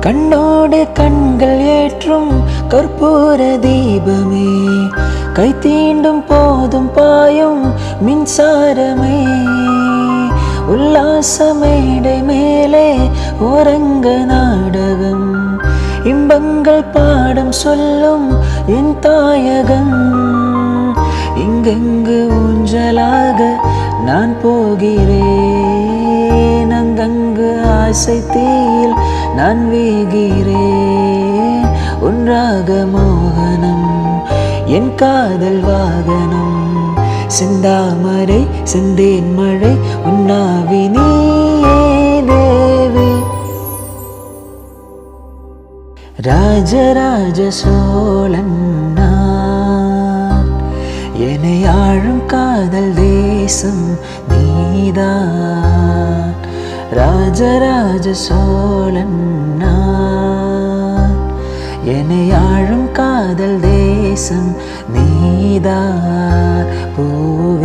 கண்ணோடு கண்கள் ஏற்றும் கற்பூர தீபமே, கை தீண்டும் போதும் பாயும் மின்சாரமே, உல்லாச மேடை மேலே ஓரங்க நாடகம், இன்பங்கள் பாடம் சொல்லும் என் தாயகம். இங்கெங்கு ஊஞ்சலாக நான் போகிறேன், அங்கங்கு ஆசை தீயில் நான் வீகிறேன். ஒன்றாக மோகனம் என் காதல் வாகனம், செந்தாமரை செந்தேன் மழை உன்னாவி நீயே தேவி. ராஜராஜ சோழன் நான், என்னை ஆளும் காதல் தேசம் நீதான். ராஜராஜ சோழன் நான், என்னை ஆளும் காதல் தேசம் நீதான். பூவே